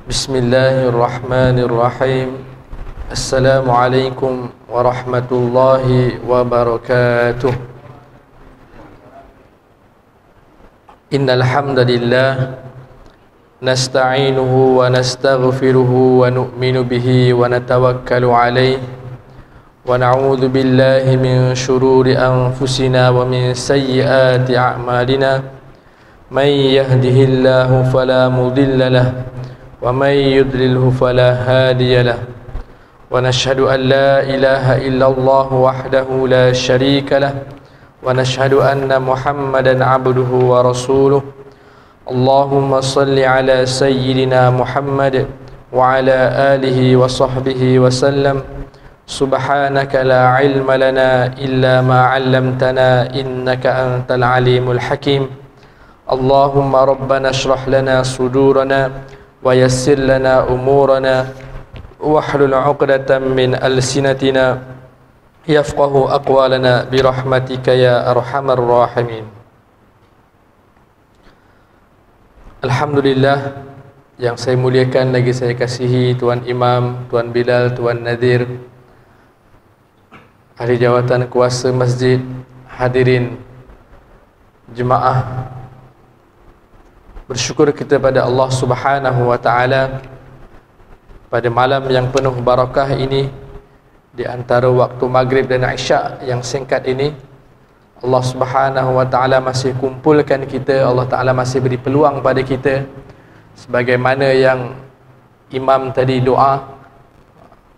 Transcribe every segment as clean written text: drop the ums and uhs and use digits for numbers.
Bismillahirrahmanirrahim. Assalamualaikum warahmatullahi wabarakatuh. Innal hamdalillah nasta'inuhu wa nastaghfiruhu wa nu'minu bihi wa natawakkalu alayhi wa na'udzu billahi min shururi anfusina wa min sayyiati a'malina. من يهده الله فلا مضل له ومن يضلله فلا هادي له ونشهد أن لا إله إلا الله وحده لا شريك له ونشهد أن محمدا عبده ورسوله اللهم صل على سيدنا محمد وعلى آله وصحبه وسلم سبحانك لا علم لنا إلا ما علمتنا إنك أنت العليم الحكيم اللهم ربنا اشرح لنا صدورنا ويسر لنا أمورنا واحلل عقدة من ألسنتنا يفقه أقوالنا برحمتك يا أرحم الراحمين. Alhamdulillah, yang saya muliakan lagi saya kasihi Tuan Imam, Tuan Bilal, Tuan Nadir, ahli jawatan kuasa masjid, hadirin jemaah, bersyukur kita pada Allah Subhanahu wa taala pada malam yang penuh barakah ini, di antara waktu maghrib dan isyak yang singkat ini, Allah Subhanahu wa taala masih kumpulkan kita. Allah taala masih beri peluang pada kita, sebagaimana yang imam tadi doa,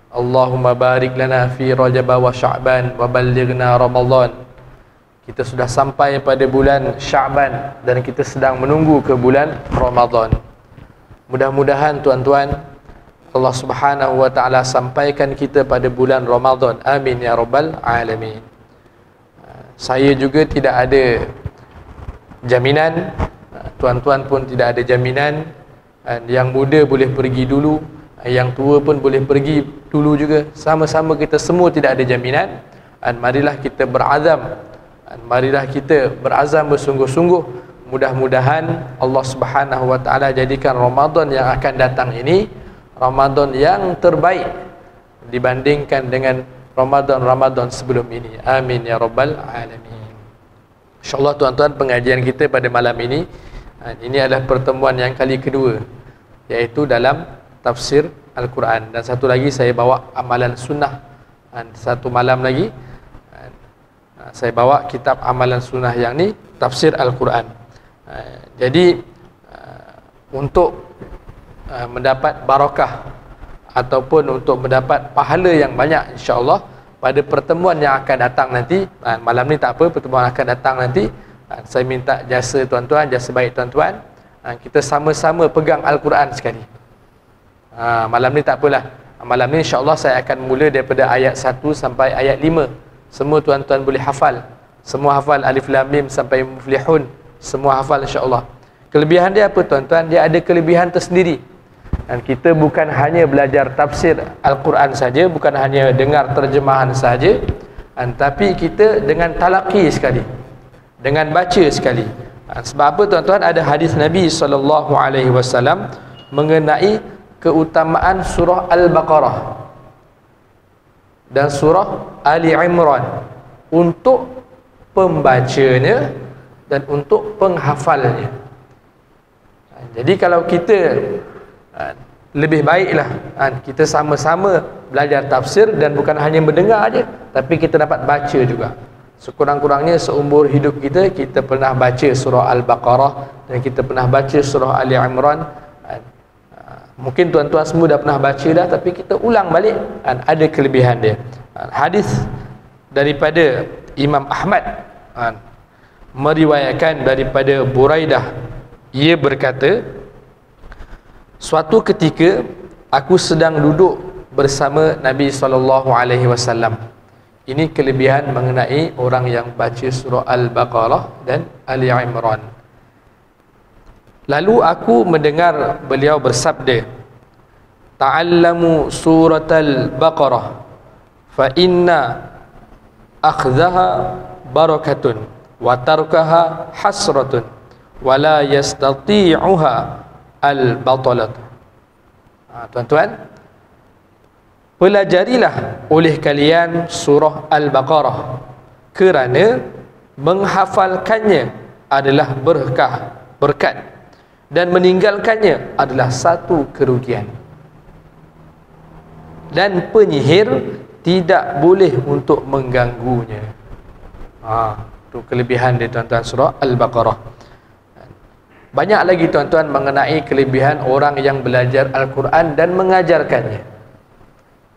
Allahumma barik lana fi Rajab wa Sya'ban wa ballighna Ramadan. Kita sudah sampai pada bulan Sya'ban dan kita sedang menunggu ke bulan Ramadan. Mudah-mudahan tuan-tuan, Allah Subhanahu wa taala sampaikan kita pada bulan Ramadan. Amin ya rabbal alamin. Saya juga tidak ada jaminan, tuan-tuan pun tidak ada jaminan. Yang muda boleh pergi dulu, yang tua pun boleh pergi dulu juga. Sama-sama kita semua tidak ada jaminan. Marilah kita berazam, marilah kita berazam bersungguh-sungguh. Mudah-mudahan Allah Subhanahu wa taala jadikan Ramadan yang akan datang ini Ramadan yang terbaik dibandingkan dengan Ramadan sebelum ini. Amin ya rabbal alamin. InsyaAllah tuan-tuan, pengajian kita pada malam ini adalah pertemuan yang kali kedua, iaitu dalam tafsir Al-Quran. Dan satu lagi saya bawa amalan sunnah. Satu malam lagi saya bawa kitab amalan sunnah, yang ni tafsir Al-Quran. Jadi untuk mendapat barakah ataupun untuk mendapat pahala yang banyak, insya-Allah pada pertemuan yang akan datang nanti, malam ni tak apa, pertemuan akan datang nanti, saya minta jasa tuan-tuan, jasa baik tuan-tuan, kita sama-sama pegang Al-Quran sekali. Malam ni tak apalah, malam ni insya-Allah saya akan mula daripada ayat 1 sampai ayat 5. Semua tuan-tuan boleh hafal. Semua hafal Alif Lam Mim sampai Muflihun. Semua hafal insya-Allah. Kelebihan dia apa tuan-tuan? Dia ada kelebihan tersendiri. Dan kita bukan hanya belajar tafsir Al-Quran saja, bukan hanya dengar terjemahan saja, tapi kita dengan talaqi sekali, dengan baca sekali. Sebab apa tuan-tuan? Ada hadis Nabi SAW mengenai keutamaan surah Al-Baqarah dan surah Ali Imran untuk pembacanya dan untuk penghafalnya. Jadi kalau kita lebih baiklah kita sama-sama belajar tafsir, dan bukan hanya mendengar aja, tapi kita dapat baca juga. Sekurang-kurangnya seumur hidup kita, kita pernah baca surah Al-Baqarah dan kita pernah baca surah Ali Imran. Mungkin tuan-tuan semua dah pernah baca dah, tapi kita ulang balik, ada kelebihan dia. Hadis daripada Imam Ahmad meriwayatkan daripada Buraidah, ia berkata, suatu ketika aku sedang duduk bersama Nabi SAW. Ini kelebihan mengenai orang yang baca surah Al-Baqarah dan Ali Imran. Lalu aku mendengar beliau bersabda, ta'allamu suratal Baqarah fa inna akhdaha barakatun wa tarkaha hasratun wa la yastati'uha al-batalah. Tuan-tuan, pelajarilah oleh kalian surah Al-Baqarah, kerana menghafalkannya adalah berkat, dan meninggalkannya adalah satu kerugian. Dan penyihir tidak boleh untuk mengganggunya. Itu kelebihan dia tuan-tuan surah Al-Baqarah. Banyak lagi tuan-tuan mengenai kelebihan orang yang belajar Al-Quran dan mengajarkannya.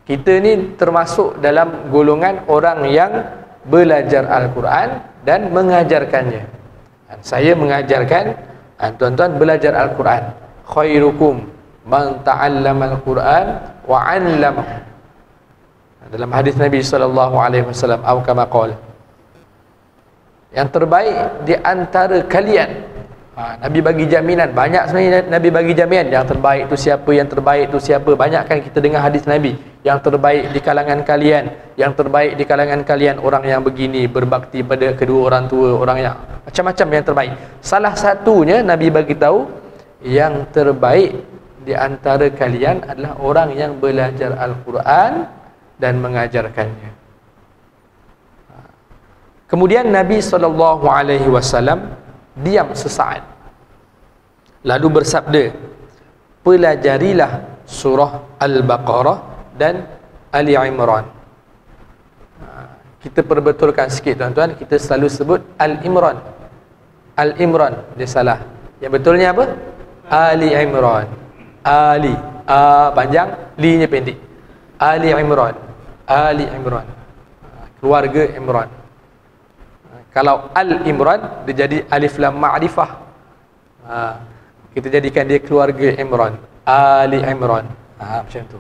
Kita ni termasuk dalam golongan orang yang belajar Al-Quran dan mengajarkannya. Saya mengajarkan, tuan-tuan belajar Al-Quran. Khairukum man ta'allama Al-Quran wa 'allamahu. Dalam hadis Nabi SAW, atau kama qala, yang terbaik di antara kalian. Nabi bagi jaminan. Banyak sebenarnya Nabi bagi jaminan. Yang terbaik itu siapa, yang terbaik itu siapa. Banyak kan kita dengar hadis Nabi. Yang terbaik di kalangan kalian, yang terbaik di kalangan kalian orang yang begini, berbakti pada kedua orang tua, orang yang macam-macam yang terbaik. Salah satunya Nabi bagi tahu, yang terbaik di antara kalian adalah orang yang belajar Al-Quran dan mengajarkannya. Kemudian Nabi SAW diam sesaat, lalu bersabda, pelajarilah surah Al-Baqarah dan Ali Imran. Kita perbetulkan sikit tuan-tuan, kita selalu sebut Al-Imran. Al-Imran, dia salah. Yang betulnya apa? Ali Imran. Ali, A panjang, Li nya pendek. Ali Imran. Ali Imran, keluarga Imran. Kalau Al-Imran, dia jadi alif lam ma'rifah. Kita jadikan dia keluarga Imran, Ali Imran. Macam tu.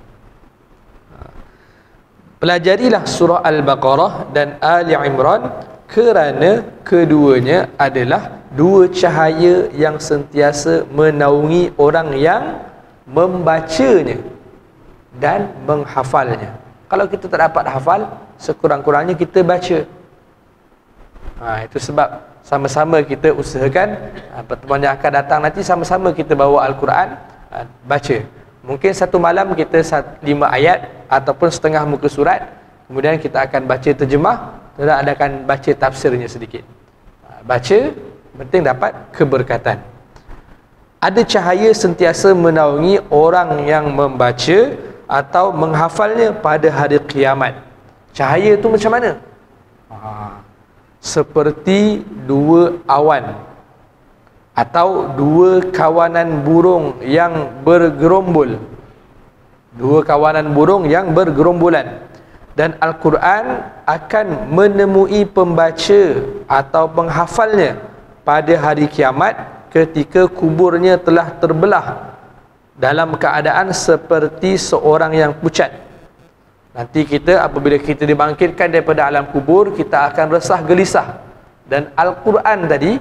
Pelajarilah surah Al-Baqarah dan Ali Imran, kerana keduanya adalah dua cahaya yang sentiasa menaungi orang yang membacanya dan menghafalnya. Kalau kita tak dapat hafal, sekurang-kurangnya kita baca. Itu sebab sama-sama kita usahakan pertemuan yang akan datang nanti, sama-sama kita bawa Al-Quran, baca. Mungkin satu malam kita 5 ayat ataupun setengah muka surat, kemudian kita akan baca terjemah dan akan baca tafsirnya sedikit. Baca, penting dapat keberkatan. Ada cahaya sentiasa menaungi orang yang membaca atau menghafalnya pada hari kiamat. Cahaya itu macam mana? Seperti dua awan atau dua kawanan burung yang bergerombol. Dua kawanan burung yang bergerombolan. Dan Al-Quran akan menemui pembaca atau penghafalnya pada hari kiamat ketika kuburnya telah terbelah dalam keadaan seperti seorang yang pucat. Nanti kita, apabila kita dibangkitkan daripada alam kubur, kita akan resah gelisah. Dan Al-Quran tadi,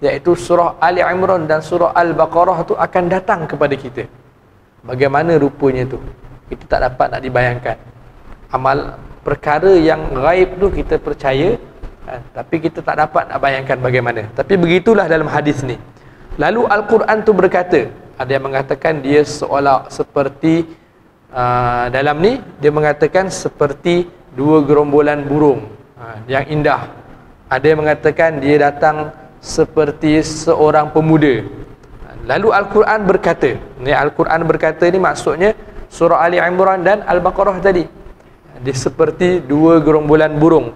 iaitu surah Ali Imran dan surah Al-Baqarah tu akan datang kepada kita. Bagaimana rupanya tu? Kita tak dapat nak dibayangkan. Amal perkara yang gaib tu kita percaya, tapi kita tak dapat nak bayangkan bagaimana. Tapi begitulah dalam hadis ni. Lalu Al-Quran tu berkata, ada yang mengatakan dia seolah seperti dalam ni dia mengatakan seperti dua gerombolan burung yang indah. Ada yang mengatakan dia datang seperti seorang pemuda. Lalu Al-Quran berkata, ni Al-Quran berkata ni maksudnya surah Ali Imran dan Al-Baqarah tadi. Dia seperti dua gerombolan burung.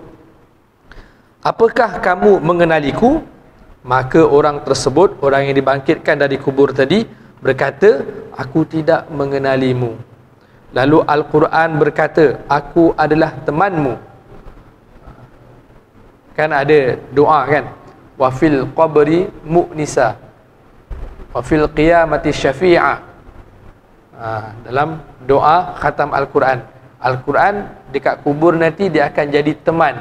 Apakah kamu mengenaliku? Maka orang tersebut, orang yang dibangkitkan dari kubur tadi, berkata, aku tidak mengenalimu. Lalu Al-Quran berkata, aku adalah temanmu. Kan ada doa kan, wa fil qabri mu'nisa wa fil qiyamati syafi'a. Dalam doa khatam Al-Quran, Al-Quran dekat kubur nanti dia akan jadi teman,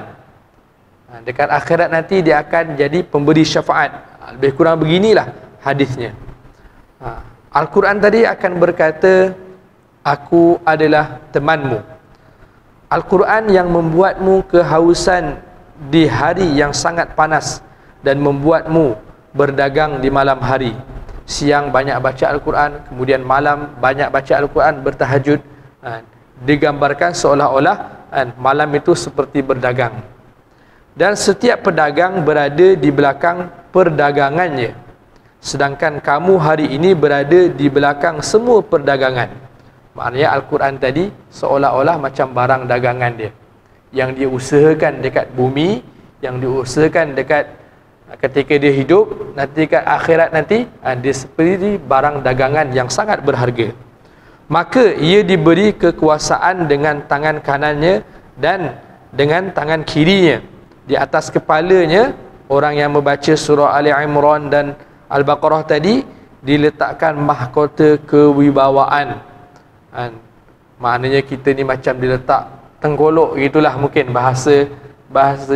dekat akhirat nanti dia akan jadi pemberi syafaat. Lebih kurang beginilah hadisnya. Al-Quran tadi akan berkata, aku adalah temanmu. Al-Quran yang membuatmu kehausan di hari yang sangat panas dan membuatmu berdagang di malam hari. siang banyak baca Al-Quran, kemudian malam banyak baca Al-Quran, bertahajud. Digambarkan seolah-olah malam itu seperti berdagang, dan setiap pedagang berada di belakang perdagangannya, sedangkan kamu hari ini berada di belakang semua perdagangan. Maknanya Al-Quran tadi seolah-olah macam barang dagangan dia, yang dia usahakan dekat bumi, yang diusahakan dekat ketika dia hidup, nanti kat akhirat nanti dia seperti barang dagangan yang sangat berharga. Maka ia diberi kekuasaan dengan tangan kanannya dan dengan tangan kirinya. Di atas kepalanya orang yang membaca surah Ali Imran dan Al-Baqarah tadi diletakkan mahkota kewibawaan. Maknanya kita ni macam diletak tengkolok gitulah, mungkin bahasa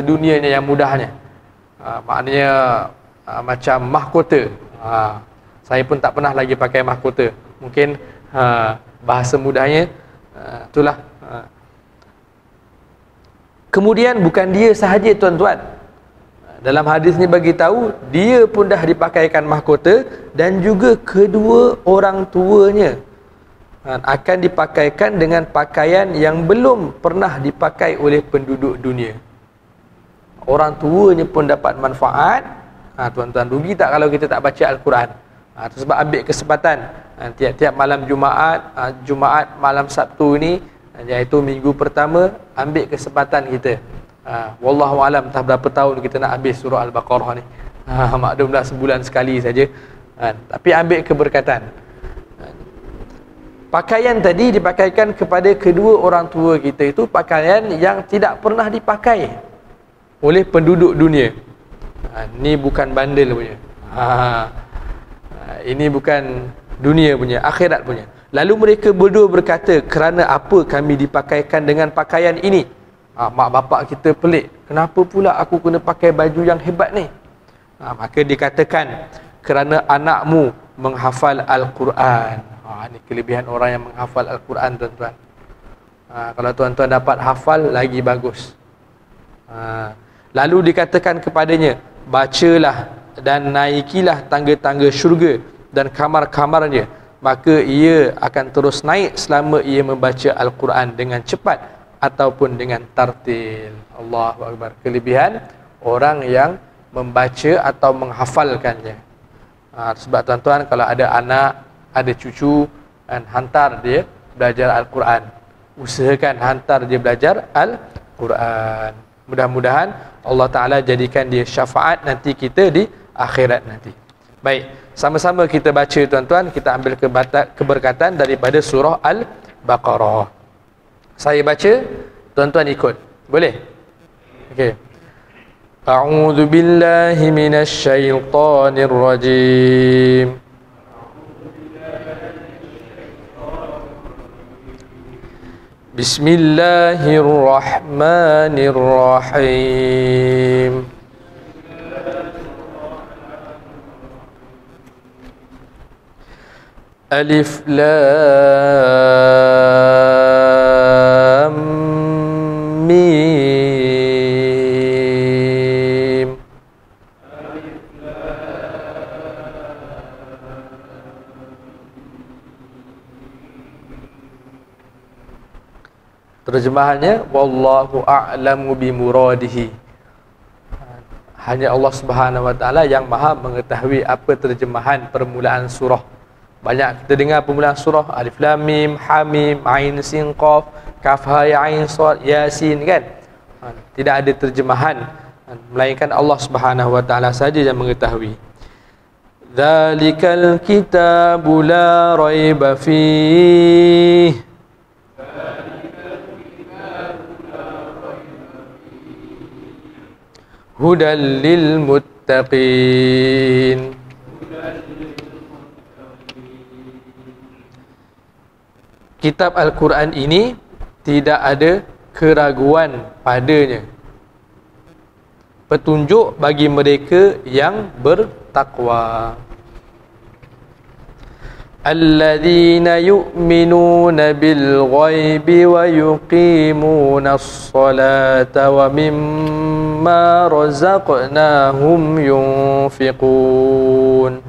dunianya yang mudahnya. Maknanya macam mahkota. Saya pun tak pernah lagi pakai mahkota. Mungkin bahasa mudahnya itulah. Kemudian bukan dia sahaja tuan-tuan. Dalam hadis ni bagi tahu dia pun dah dipakaikan mahkota, dan juga kedua orang tuanya akan dipakaikan dengan pakaian yang belum pernah dipakai oleh penduduk dunia. Orang tuanya pun dapat manfaat. Tuan-tuan, rugi tak kalau kita tak baca Al-Quran? Sebab ambil kesempatan tiap-tiap malam Jumaat malam Sabtu ni, iaitu minggu pertama, ambil kesempatan kita. Wallahu alam tak berapa tahun kita nak habis surah Al-Baqarah ni. Maklumlah sebulan sekali saja. Tapi ambil keberkatan. Pakaian tadi dipakaikan kepada kedua orang tua kita, itu pakaian yang tidak pernah dipakai oleh penduduk dunia. Ni bukan bandel punya. Ini bukan dunia punya, akhirat punya. Lalu mereka berdua berkata, kerana apa kami dipakaikan dengan pakaian ini? Mak bapak kita pelik, kenapa pula aku kena pakai baju yang hebat ni? Maka dikatakan, kerana anakmu menghafal Al-Quran. Ini kelebihan orang yang menghafal Al-Quran, tuan-tuan. Kalau tuan-tuan dapat hafal, lagi bagus. Lalu dikatakan kepadanya, bacalah dan naikilah tangga-tangga syurga dan kamar-kamarnya, maka ia akan terus naik selama ia membaca Al-Quran dengan cepat ataupun dengan tartil. Allahu Akbar. Kelebihan orang yang membaca atau menghafalkannya. Sebab tuan-tuan, kalau ada anak, ada cucu, dan hantar dia belajar Al-Quran. Usahakan hantar dia belajar Al-Quran. Mudah-mudahan Allah Ta'ala jadikan dia syafaat nanti kita di akhirat nanti. Baik, sama-sama kita baca tuan-tuan. Kita ambil keberkatan daripada surah Al-Baqarah. Saya baca, tuan-tuan ikut. Boleh? Okey. A'udzu billahi minasy syaithanir rajim. Bismillahirrahmanirrahim. Alif Lam Mim. Terjemahannya, wallahu a'lamu bimuradihi. Hanya Allah Subhanahu wa taala yang Maha mengetahui apa terjemahan permulaan surah. Banyak kita dengar permulaan surah Alif Lam Mim, Hamim, Ain Sin Qaf, Kaf Ha Ya Ain Shad, Yasin, kan? Tidak ada terjemahan melainkan Allah Subhanahu wa taala saja yang mengetahui. Dzalikal kitabu la raiba fihi. Hudal lil muttaqin. Kitab Al-Quran ini tidak ada keraguan padanya, petunjuk bagi mereka yang bertakwa. Alladzina yu'minuna bil ghaibi wa yuqimuna as-salata wa mimma razaqnahum yunfiqun.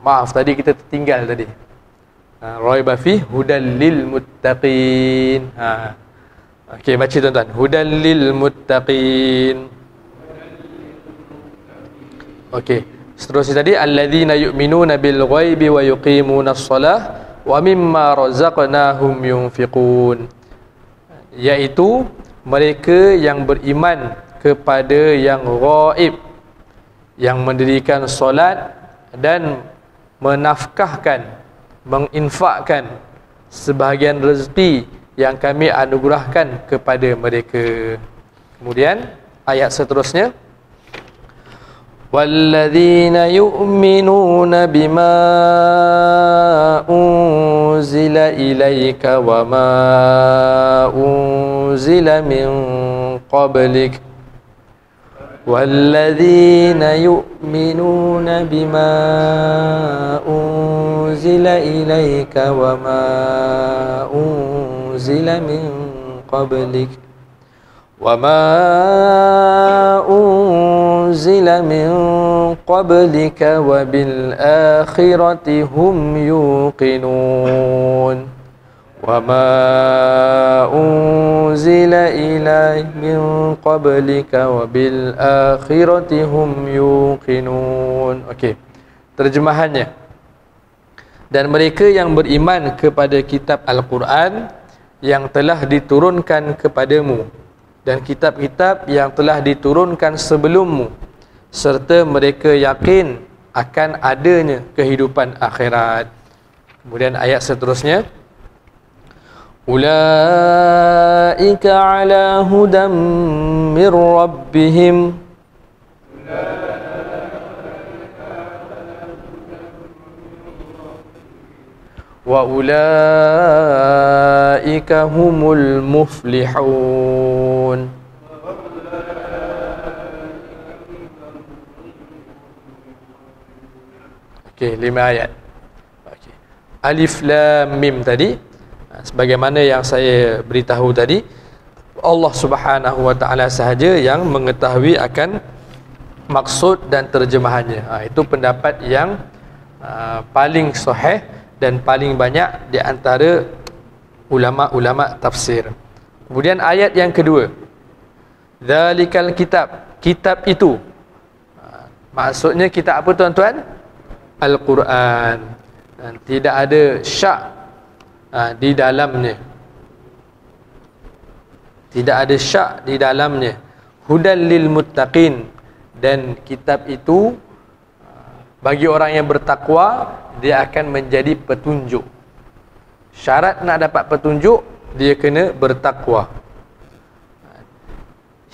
Maaf, tadi kita tertinggal tadi. Raiba fi hudal lil muttaqin. Okey, baca tuan-tuan. Hudal lil muttaqin. Okey, seterusnya tadi alladzina yu'minuna bil ghaibi wa yuqimunas shalah wa mimma razaqnahum yunfiqun, iaitu mereka yang beriman kepada yang ghaib, yang mendirikan solat dan menafkahkan, menginfakkan sebahagian rezeki yang kami anugerahkan kepada mereka. Kemudian ayat seterusnya, walladzina yu'minuna bima unzila ilaika wa ma unzila min qablik walladzina yu'minuna bima unzila ilaika wa ma unzila min qablik وَمَا أُنْزِلَ مِنْ قَبْلِكَ وَبِالْآخِرَةِ هُمْ يُوقِنُونَ وَمَا أُنْزِلَ إِلَيْهِمْ مِنْ قَبْلِكَ وَبِالْآخِرَةِ هُمْ يُوقِنُونَ. Okey, terjemahannya. Dan mereka yang beriman kepada kitab Al-Quran yang telah diturunkan kepadamu dan kitab-kitab yang telah diturunkan sebelummu, serta mereka yakin akan adanya kehidupan akhirat. Kemudian ayat seterusnya, ulaika ala hudam mir rabbihim wa ulaika humul muflihun. Okey, 5 ayat. Okey. Alif lam mim tadi, sebagaimana yang saya beritahu tadi, Allah Subhanahu wa taala sahaja yang mengetahui akan maksud dan terjemahannya. Itu pendapat yang paling sahih dan paling banyak di antara ulama-ulama tafsir. Kemudian ayat yang kedua, zalikal kitab, kitab itu, maksudnya kitab apa tuan-tuan? Al-Quran. Tidak ada syak di dalamnya, tidak ada syak di dalamnya. Hudal lil muttaqin, dan kitab itu bagi orang yang bertakwa, dia akan menjadi petunjuk. Syarat nak dapat petunjuk, dia kena bertakwa.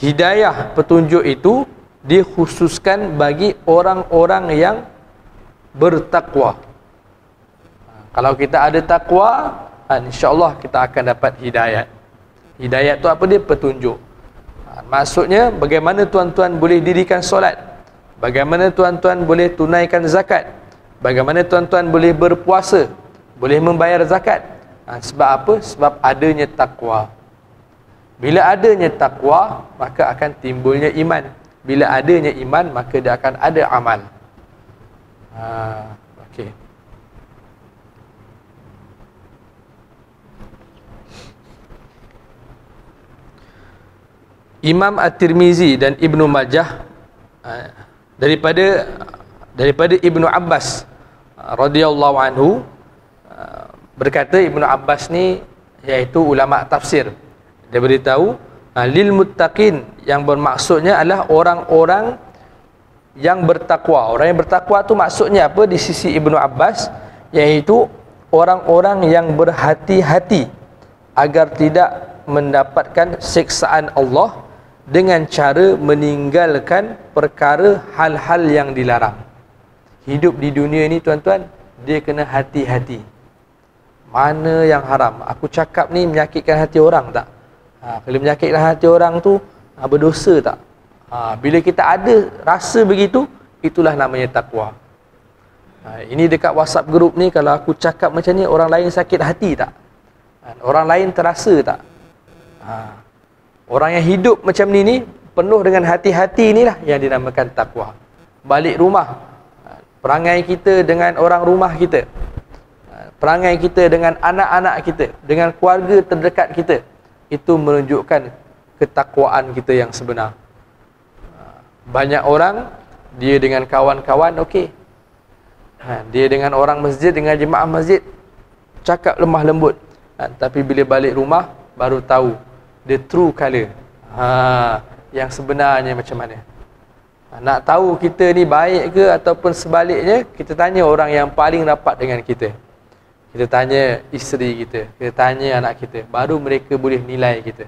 Hidayah petunjuk itu dikhususkan bagi orang-orang yang bertakwa. Kalau kita ada takwa, insya-Allah kita akan dapat hidayat. Hidayat tu apa dia? Petunjuk. Maksudnya bagaimana tuan-tuan boleh dirikan solat, bagaimana tuan-tuan boleh tunaikan zakat, bagaimana tuan-tuan boleh berpuasa, boleh membayar zakat. Sebab apa? Sebab adanya takwa. Bila adanya takwa, maka akan timbulnya iman. Bila adanya iman, maka dia akan ada amal. Okey. Imam At-Tirmizi dan Ibnu Majah daripada Ibnu Abbas radhiyallahu anhu, berkata Ibnu Abbas ni iaitu ulama tafsir, dia beritahu lil muttaqin, yang bermaksudnya adalah orang-orang yang bertakwa. Orang yang bertakwa tu maksudnya apa di sisi Ibnu Abbas? Iaitu orang-orang yang berhati-hati agar tidak mendapatkan siksaan Allah dengan cara meninggalkan perkara hal-hal yang dilarang. Hidup di dunia ni tuan-tuan, dia kena hati-hati. Mana yang haram? Aku cakap ni menyakitkan hati orang tak? Kalau menyakitkan hati orang tu, berdosa tak? Bila kita ada rasa begitu, itulah namanya takwa. Ini dekat WhatsApp group ni, kalau aku cakap macam ni, orang lain sakit hati tak? Orang lain terasa tak? Orang yang hidup macam ni penuh dengan hati-hati, inilah yang dinamakan takwa. Balik rumah, perangai kita dengan orang rumah kita, perangai kita dengan anak-anak kita, dengan keluarga terdekat kita, itu menunjukkan ketakwaan kita yang sebenar. Banyak orang dia dengan kawan-kawan okey, dia dengan orang masjid, dengan jemaah masjid cakap lemah lembut, tapi bila balik rumah baru tahu the true color, yang sebenarnya macam mana. Nak tahu kita ni baik ke ataupun sebaliknya, kita tanya orang yang paling rapat dengan kita. Kita tanya isteri kita, kita tanya anak kita, baru mereka boleh nilai kita.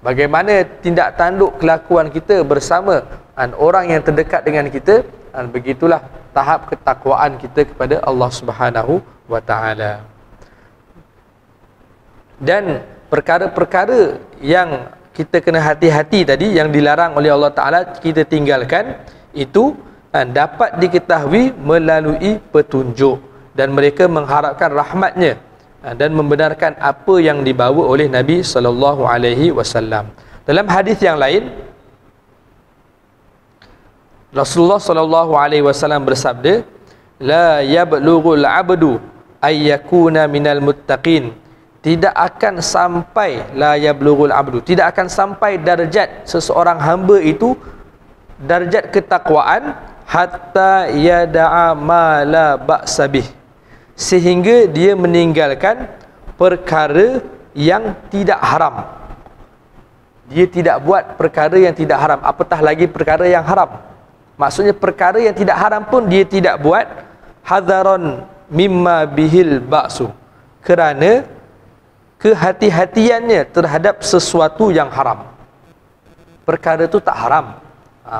Bagaimana tindak tanduk kelakuan kita bersama orang yang terdekat dengan kita, begitulah tahap ketakwaan kita kepada Allah Subhanahu wa taala. Dan perkara-perkara yang kita kena hati-hati tadi, yang dilarang oleh Allah Ta'ala kita tinggalkan, itu dapat diketahui melalui petunjuk, dan mereka mengharapkan rahmatnya dan membenarkan apa yang dibawa oleh Nabi SAW. Dalam hadis yang lain, Rasulullah SAW bersabda, la yablughul abdu ayyakuna minal muttaqin. Tidak akan sampai, la yablughul abdu, tidak akan sampai darjat seseorang hamba itu, darjat ketakwaan, hatta yada'a ma la ba'sa bih, sehingga dia meninggalkan perkara yang tidak haram. Dia tidak buat perkara yang tidak haram, apatah lagi perkara yang haram. Maksudnya perkara yang tidak haram pun dia tidak buat, hadaron mimma bihil ba'su, kerana kehati-hatiannya terhadap sesuatu yang haram. Perkara tu tak haram,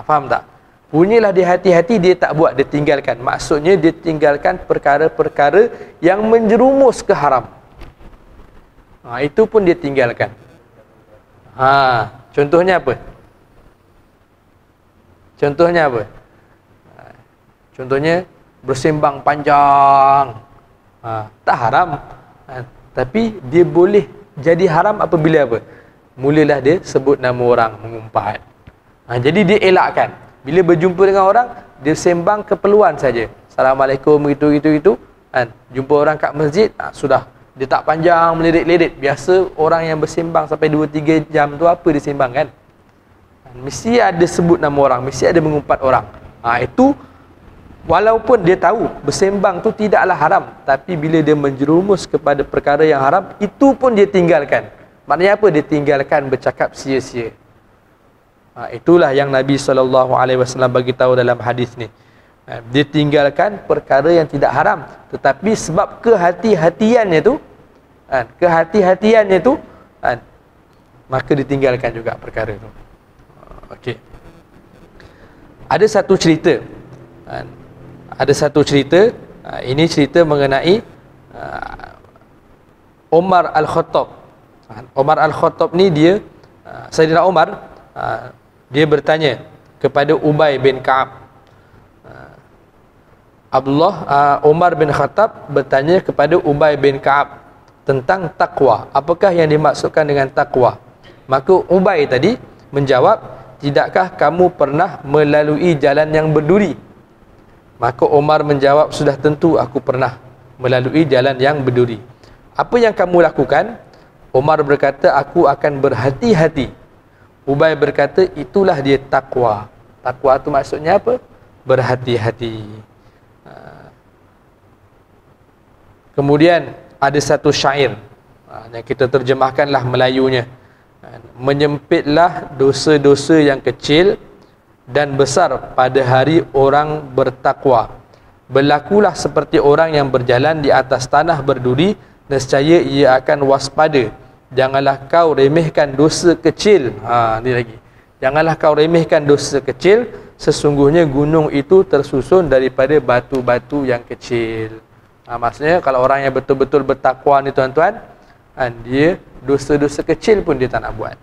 faham tak? Punyalah dia hati-hati, dia tak buat, dia tinggalkan. Maksudnya dia tinggalkan perkara-perkara yang menjerumus ke haram. Itu pun dia tinggalkan. Contohnya apa? Contohnya apa? Contohnya bersembang panjang. Tak haram, tapi dia boleh jadi haram apabila apa? Mulalah dia sebut nama orang, mengumpat. Jadi dia elakkan. Bila berjumpa dengan orang, dia sembang keperluan saja. Assalamualaikum, gitu. Jumpa orang kat masjid, sudah. Dia tak panjang, melirik-lirik. Biasa orang yang bersembang sampai 2-3 jam tu, apa dia sembang kan? Mesti ada sebut nama orang, mesti ada mengumpat orang. Itu walaupun dia tahu bersembang tu tidaklah haram, tapi bila dia menjerumus kepada perkara yang haram, itu pun dia tinggalkan. Maknanya apa? Dia tinggalkan bercakap sia-sia. Itulah yang Nabi SAW bagi tahu dalam hadis ni. Dia tinggalkan perkara yang tidak haram, tetapi sebab kehati-hatiannya tu, maka ditinggalkan juga perkara tu. Okey. Ada satu cerita. Ini cerita mengenai Umar Al-Khattab. Umar Al-Khattab ni dia, Sayyidina Umar, dia bertanya kepada Ubay bin Ka'ab. Umar bin Khattab bertanya kepada Ubay bin Ka'ab tentang takwa. Apakah yang dimaksudkan dengan takwa? Maka Ubay tadi menjawab, tidakkah kamu pernah melalui jalan yang berduri? Maka Umar menjawab, sudah tentu aku pernah melalui jalan yang berduri. Apa yang kamu lakukan? Umar berkata, aku akan berhati-hati. Ubay berkata, itulah dia takwa. Takwa itu maksudnya apa? Berhati-hati. Kemudian ada satu syair yang kita terjemahkanlah Melayunya. Menyempitlah dosa-dosa yang kecil dan besar pada hari orang bertakwa. Berlakulah seperti orang yang berjalan di atas tanah berduri, nescaya ia akan waspada. Janganlah kau remehkan dosa kecil. Ni lagi. Janganlah kau remehkan dosa kecil, sesungguhnya gunung itu tersusun daripada batu-batu yang kecil. Maksudnya kalau orang yang betul-betul bertakwa ni tuan-tuan, dia dosa-dosa kecil pun dia tak nak buat.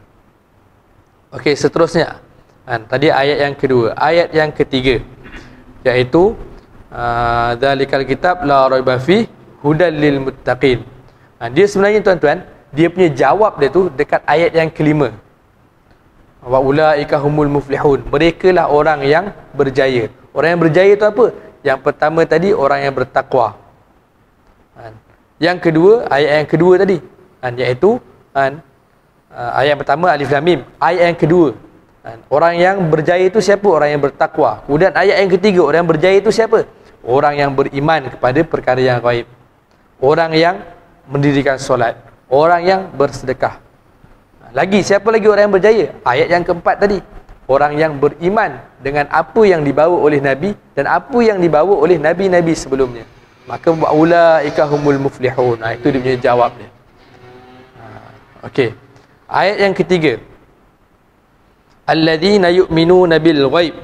Okey, seterusnya. Tadi ayat yang kedua. Ayat yang ketiga, iaitu dzalikal kitab la raiba fi hudal lil muttaqin. Dia sebenarnya tuan-tuan, dia punya jawab dia tu dekat ayat yang kelima. Wa ulaika humul muflihun. Mereka lah orang yang berjaya. Orang yang berjaya itu apa? Yang pertama tadi, orang yang bertakwa. Yang kedua, ayat yang kedua tadi, iaitu ayat yang pertama alif lam mim. Ayat yang kedua, orang yang berjaya itu siapa? Orang yang bertakwa. Kemudian ayat yang ketiga, orang yang berjaya itu siapa? Orang yang beriman kepada perkara yang gaib. Orang yang mendirikan solat. Orang yang bersedekah. Lagi, siapa lagi orang yang berjaya? Ayat yang keempat tadi, orang yang beriman dengan apa yang dibawa oleh Nabi dan apa yang dibawa oleh Nabi-Nabi sebelumnya. Maka ulaika humul muflihun. Itu dia punya jawab dia. Okey. Ayat yang ketiga, alladzina yu'minuna bil ghaib.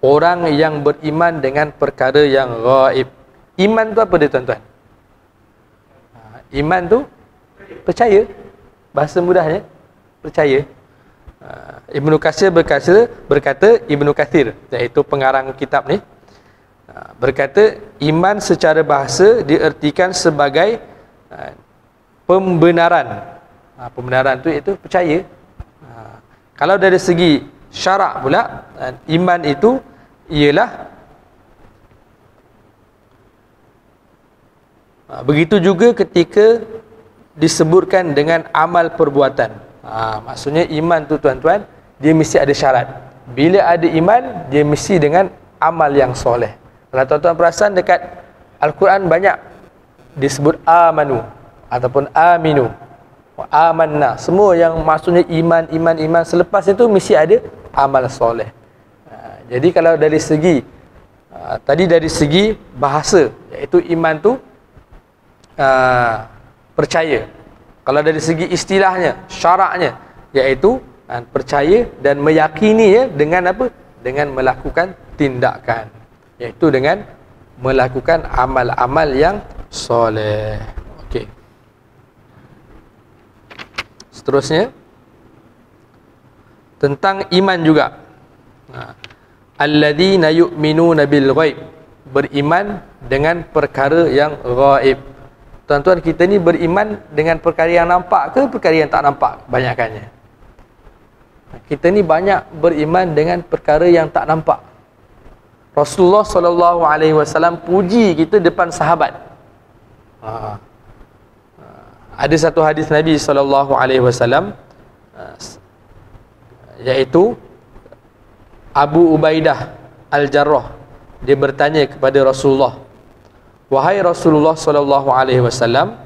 Orang yang beriman dengan perkara yang gaib. Iman tu apa dia, tuan-tuan? Iman tu percaya. Bahasa mudahnya, percaya. Ibnu Katsir berkata Ibnu Katsir, iaitu pengarang kitab ni, berkata iman secara bahasa diertikan sebagai pembenaran. Pembenaran tu iaitu percaya. Kalau dari segi syarak pula, iman itu ialah begitu juga ketika disebutkan dengan amal perbuatan. Maksudnya iman tu, tuan-tuan, dia mesti ada syarat. Bila ada iman, dia mesti dengan amal yang soleh. Kalau tuan-tuan perasan dekat Al-Quran banyak disebut amanu ataupun aminu, amanna. Semua yang maksudnya iman. Selepas itu mesti ada amal soleh. Jadi kalau dari segi tadi dari segi bahasa, iaitu iman tu percaya. Kalau dari segi istilahnya, syaraknya, iaitu percaya dan meyakini ya, dengan apa? Dengan melakukan tindakan, iaitu dengan melakukan amal-amal yang soleh. Okey. Seterusnya tentang iman juga. Alladzina yu'minuna bil ghaib, beriman dengan perkara yang gaib. Tuan-tuan, kita ni beriman dengan perkara yang nampak ke perkara yang tak nampak? Banyakkannya kita ni banyak beriman dengan perkara yang tak nampak. Rasulullah SAW puji kita depan sahabat. Ada satu hadis Nabi SAW, iaitu Abu Ubaidah Al-Jarrah, dia bertanya kepada Rasulullah, wahai Rasulullah SAW,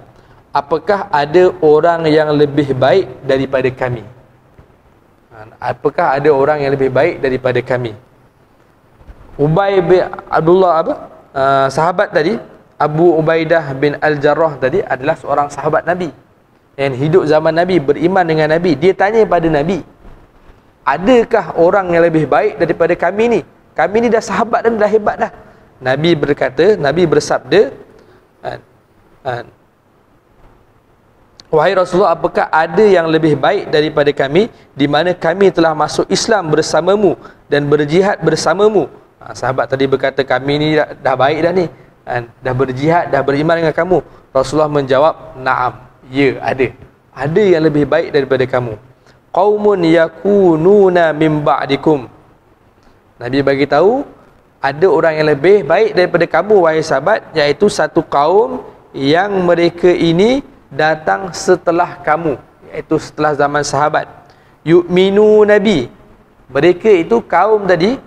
apakah ada orang yang lebih baik daripada kami? Apakah ada orang yang lebih baik daripada kami? Ubay bin Abdullah sahabat tadi, Abu Ubaidah bin Al-Jarrah tadi adalah seorang sahabat Nabi yang hidup zaman Nabi, beriman dengan Nabi. Dia tanya pada Nabi, adakah orang yang lebih baik daripada kami ni? Kami ni dah sahabat dan dah hebat dah. Nabi berkata, Nabi bersabda, wahai Rasulullah, apakah ada yang lebih baik daripada kami, di mana kami telah masuk Islam bersamamu dan berjihad bersamamu? Sahabat tadi berkata, kami ni dah baik dah ni, dah berjihad, dah beriman dengan kamu. Rasulullah menjawab, na'am, ya, ada yang lebih baik daripada kamu. Qaumun yakununa min ba'dikum. Nabi bagi tahu, ada orang yang lebih baik daripada kamu, wahai sahabat, iaitu satu kaum yang mereka ini datang setelah kamu, iaitu setelah zaman sahabat. Yu'minu Nabi, mereka itu kaum tadi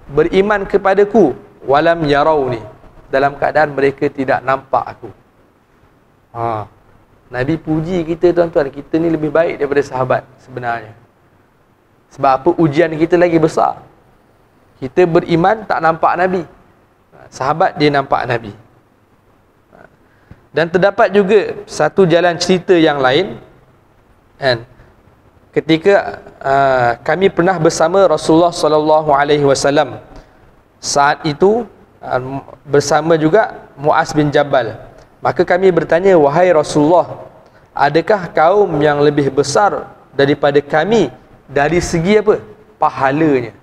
beriman kepadaku, walam yarawni, dalam keadaan mereka tidak nampak aku. Nabi puji kita, tuan-tuan, kita ni lebih baik daripada sahabat sebenarnya. Sebab apa? Ujian kita lagi besar. Kita beriman tak nampak Nabi, sahabat dia nampak Nabi. Dan terdapat juga satu jalan cerita yang lain, ketika kami pernah bersama Rasulullah SAW. Saat itu bersama juga Muaz bin Jabal. Maka kami bertanya, wahai Rasulullah, adakah kaum yang lebih besar daripada kami dari segi apa? Pahalanya.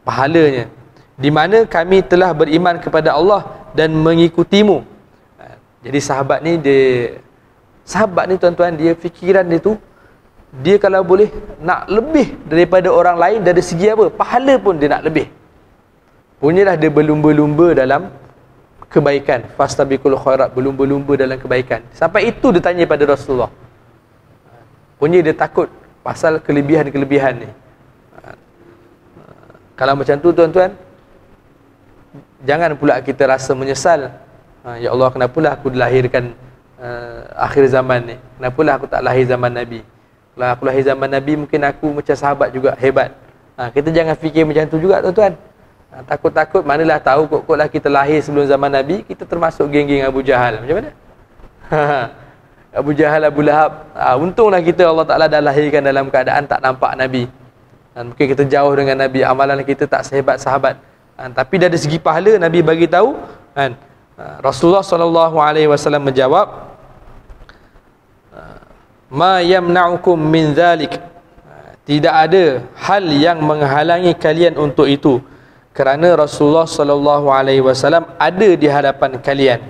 Pahalanya, di mana kami telah beriman kepada Allah dan mengikutimu. Jadi sahabat ni tuan-tuan, dia fikiran dia tu dia kalau boleh nak lebih daripada orang lain dari segi apa? Pahala pun dia nak lebih. Punyalah dia berlumba-lumba dalam kebaikan. Fastabiqul khairat, berlumba-lumba dalam kebaikan. Sampai itu dia tanya pada Rasulullah. Punya dia takut pasal kelebihan-kelebihan ni. Kalau macam tu tuan-tuan, jangan pula kita rasa menyesal. Ya Allah, kenapalah aku dilahirkan akhir zaman ni? Kenapalah aku tak lahir zaman Nabi? Kalau aku lahir zaman Nabi, mungkin aku macam sahabat juga, hebat. Kita jangan fikir macam tu juga tuan-tuan. Takut-takut, manalah tahu kok-koklah kita lahir sebelum zaman Nabi, kita termasuk geng-geng Abu Jahal. Macam mana? Abu Jahal, Abu Lahab. Untunglah kita, Allah Ta'ala dah lahirkan dalam keadaan tak nampak Nabi. Dan mungkin kita jauh dengan Nabi, amalan kita tak sehebat sahabat. Tapi dari segi pahala, Nabi bagi tahu, kan? Rasulullah SAW menjawab, ma yamna'ukum min dhalik, tidak ada hal yang menghalangi kalian untuk itu, kerana Rasulullah SAW ada di hadapan kalian.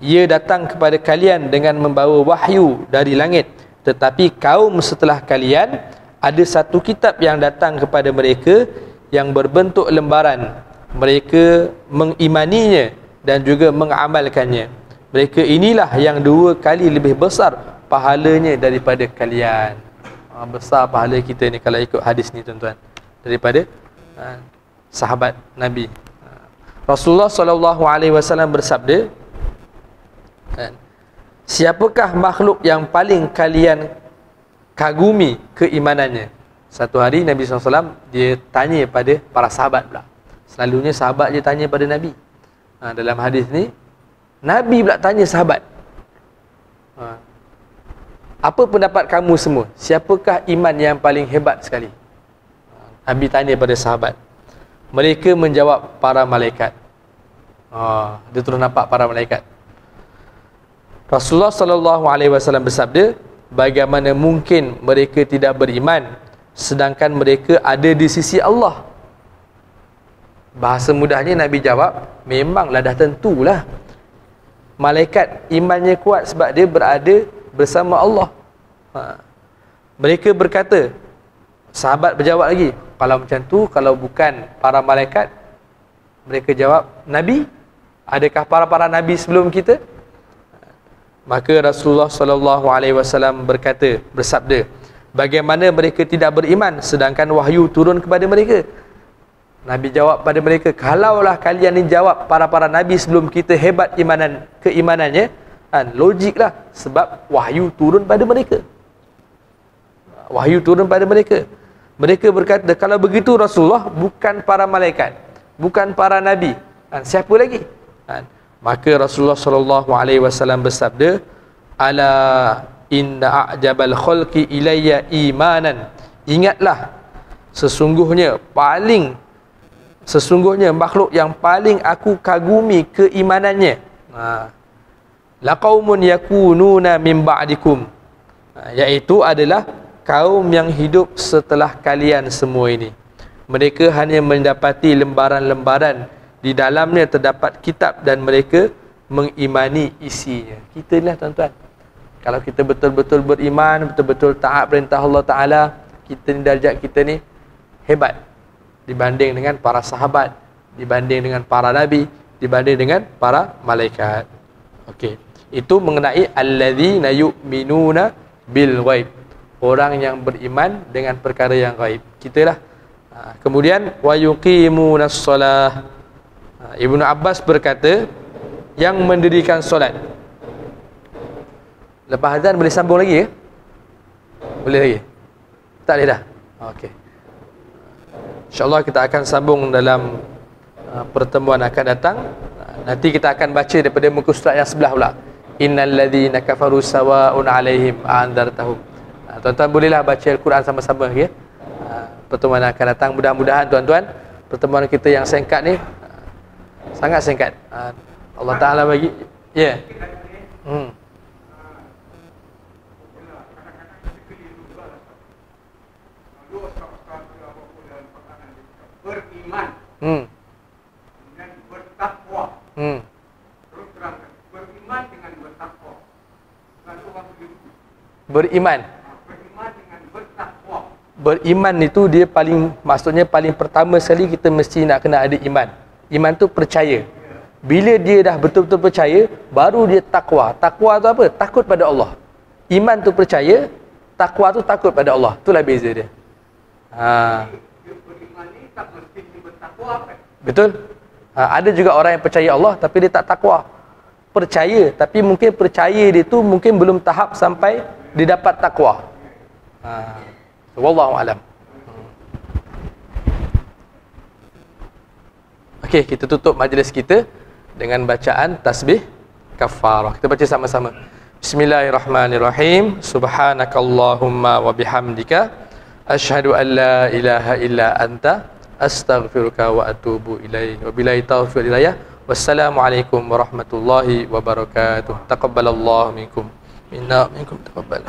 Ia datang kepada kalian dengan membawa wahyu dari langit, tetapi kaum setelah kalian ada satu kitab yang datang kepada mereka yang berbentuk lembaran. Mereka mengimaninya dan juga mengamalkannya. Mereka inilah yang 2 kali lebih besar pahalanya daripada kalian. Besar pahala kita ni kalau ikut hadis ni tuan-tuan, daripada sahabat Nabi. Rasulullah SAW bersabda, siapakah makhluk yang paling kalian kagumi keimanannya? Satu hari Nabi SAW dia tanya pada para sahabat pula. Selalunya sahabat dia tanya pada Nabi. Dalam hadis ni Nabi pula tanya sahabat, apa pendapat kamu semua? Siapakah iman yang paling hebat sekali? Nabi tanya pada sahabat. Mereka menjawab, para malaikat. Dia terus nampak para malaikat. Rasulullah SAW bersabda, bagaimana mungkin mereka tidak beriman sedangkan mereka ada di sisi Allah? Bahasa mudahnya Nabi jawab, memanglah dah tentulah. Malaikat imannya kuat sebab dia berada bersama Allah. Mereka berkata, sahabat berjawab lagi, kalau macam tu, kalau bukan para malaikat, mereka jawab, Nabi? Adakah para Nabi sebelum kita? Maka Rasulullah SAW bersabda, bagaimana mereka tidak beriman sedangkan wahyu turun kepada mereka? Nabi jawab pada mereka, kalaulah kalian ni jawab para Nabi sebelum kita hebat keimanannya, logiklah, sebab wahyu turun pada mereka. Wahyu turun pada mereka. Mereka berkata, kalau begitu Rasulullah, bukan para malaikat, bukan para Nabi, siapa lagi? Maka Rasulullah SAW bersabda, ala inna a'jabal khalqi ilayya imanan, ingatlah, sesungguhnya makhluk yang paling aku kagumi keimanannya, laqaumun yakununa min ba'dikum, iaitu adalah kaum yang hidup setelah kalian semua ini. Mereka hanya mendapati lembaran-lembaran, di dalamnya terdapat kitab dan mereka mengimani isinya. Kita ni lah tuan-tuan, kalau kita betul-betul beriman, betul-betul taat perintah Allah Ta'ala, kita ni, darjat kita ni hebat dibanding dengan para sahabat, dibanding dengan para nabi, dibanding dengan para malaikat. Okey, itu mengenai alladzina yu'minuna bil ghaib, orang yang beriman dengan perkara yang gaib. Kita lah. Kemudian wa yuqimunas solah, Ibnu Abbas berkata, yang mendirikan solat. Lepas azan boleh sambung lagi ke? Boleh lagi? Tak boleh dah? Okey, InsyaAllah kita akan sambung dalam pertemuan akan datang. Nanti kita akan baca daripada muka surat yang sebelah pula. Innal ladzina kafaru sawa'un 'alaihim a'andartahum. Tuan-tuan bolehlah baca Al-Quran sama-sama, ya. Pertemuan akan datang, mudah-mudahan tuan-tuan, pertemuan kita yang singkat ni sangat singkat. Allah Ta'ala bagi, ya. Beriman dengan bertakwa. Terus terangkan, beriman dengan bertakwa. Lalu orang beriman. Beriman. Beriman dengan beriman itu dia paling, maksudnya paling pertama sekali kita mesti nak kena ada iman. Iman tu percaya. Bila dia dah betul-betul percaya, baru dia takwa. Takwa tu apa? Takut pada Allah. Iman tu percaya, takwa tu takut pada Allah. Itulah beza dia. Dia beriman ni tak mesti dia bertakwa apa? Betul? Ada juga orang yang percaya Allah tapi dia tak takwa. Percaya, tapi mungkin percaya dia tu mungkin belum tahap sampai dia dapat takwa. Wallahu alam. Okey, kita tutup majlis kita dengan bacaan tasbih kafarah. Kita baca sama-sama. Bismillahirrahmanirrahim. Subhanakallahumma wa bihamdika asyhadu an la ilaha illa anta astaghfiruka wa atubu ilaik. Wabillahi taufiq wal hidayah. Wassalamualaikum warahmatullahi wabarakatuh. Taqabbalallahu minkum minna minkum taqabbal.